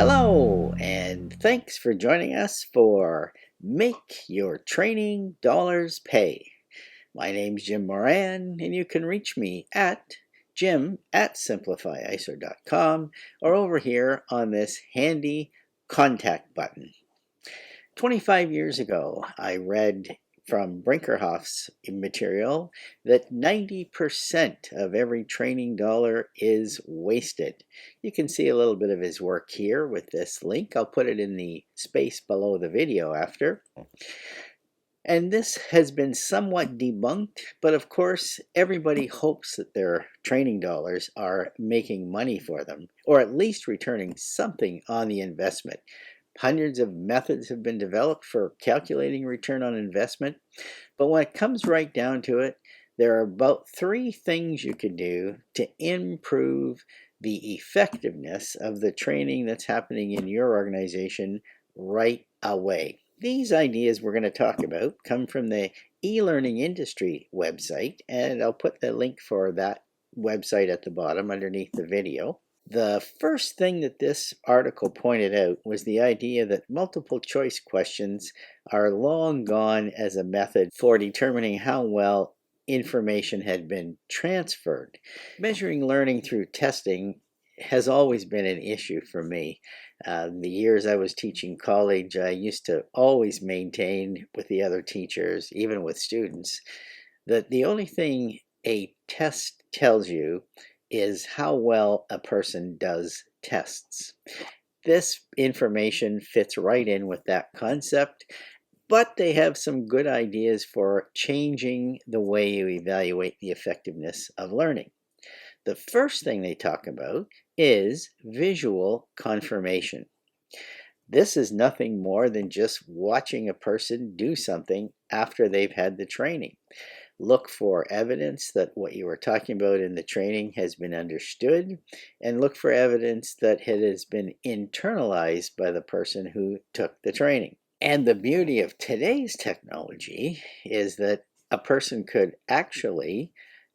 Hello, and thanks for joining us for Make Your Training Dollars Pay. My name's Jim Moran, and you can reach me at jim@simplifyiso.com or over here on this handy contact button. 25 years ago, I read from Brinkerhoff's material that 90% of every training dollar is wasted. You can see a little bit of his work here with this link. I'll put it in the space below the video after. And this has been somewhat debunked, but of course, everybody hopes that their training dollars are making money for them, or at least returning something on the investment. Hundreds of methods have been developed for calculating return on investment, but when it comes right down to it, there are about 3 things you can do to improve the effectiveness of the training that's happening in your organization right away. These ideas we're going to talk about come from the e-learning industry website, and I'll put the link for that website at the bottom underneath the video. The first thing that this article pointed out was the idea that multiple choice questions are long gone as a method for determining how well information had been transferred. Measuring learning through testing has always been an issue for me. The years I was teaching college, I used to always maintain with the other teachers, even with students, that the only thing a test tells you is how well a person does tests. This information fits right in with that concept, but they have some good ideas for changing the way you evaluate the effectiveness of learning. The first thing they talk about is visual confirmation. This is nothing more than just watching a person do something after they've had the training. Look for evidence that what you were talking about in the training has been understood, and look for evidence that it has been internalized by the person who took the training. And the beauty of today's technology is that a person could actually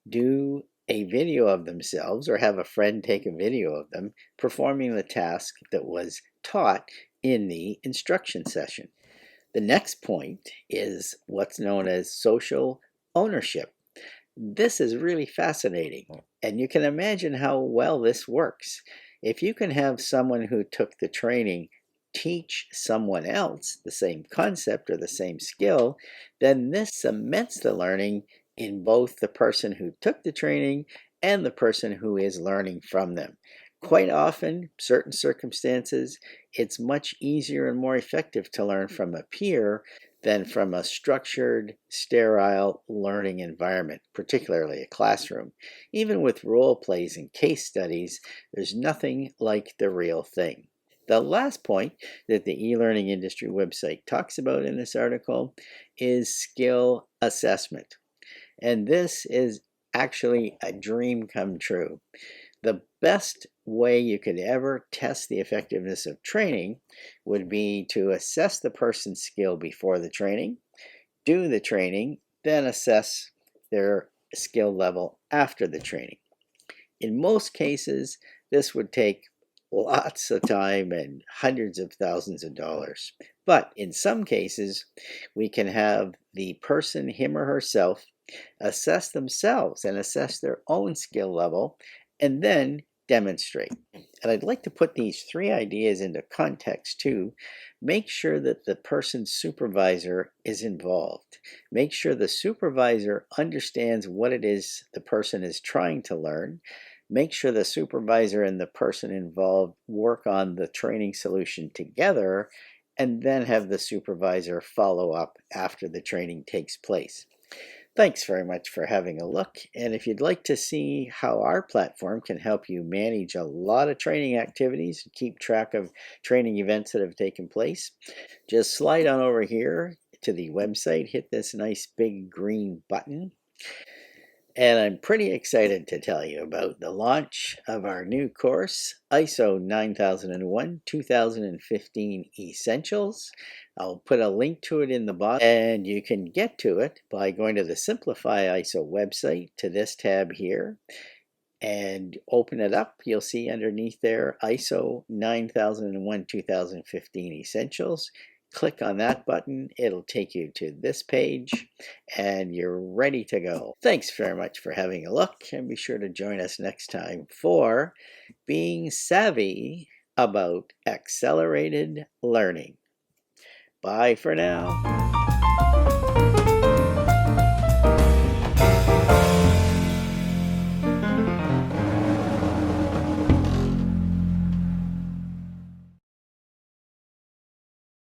do a video of themselves or have a friend take a video of them performing the task that was taught in the instruction session. The next point is what's known as social ownership. This is really fascinating, and you can imagine how well this works. If you can have someone who took the training teach someone else the same concept or the same skill, then this cements the learning in both the person who took the training and the person who is learning from them. Quite often, certain circumstances, it's much easier and more effective to learn from a peer than from a structured, sterile learning environment, particularly a classroom. Even with role plays and case studies, there's nothing like the real thing. The last point that the e-learning industry website talks about in this article is skill assessment. And this is actually a dream come true. The best way you could ever test the effectiveness of training would be to assess the person's skill before the training, do the training, then assess their skill level after the training. In most cases, this would take lots of time and hundreds of thousands of dollars. But in some cases, we can have the person, him or herself, assess themselves and assess their own skill level, and then demonstrate. And I'd like to put these 3 ideas into context too. Make sure that the person's supervisor is involved. Make sure the supervisor understands what it is the person is trying to learn. Make sure the supervisor and the person involved work on the training solution together, and then have the supervisor follow up after the training takes place. Thanks very much for having a look, and if you'd like to see how our platform can help you manage a lot of training activities and keep track of training events that have taken place, just slide on over here to the website, hit this nice big green button, and I'm pretty excited to tell you about the launch of our new course, ISO 9001 2015 Essentials. I'll put a link to it in the bottom, and you can get to it by going to the Simplify ISO website to this tab here. and open it up, you'll see underneath there ISO 9001-2015 Essentials. Click on that button, it'll take you to this page, and you're ready to go. Thanks very much for having a look, and be sure to join us next time for being savvy about accelerated learning. Bye for now.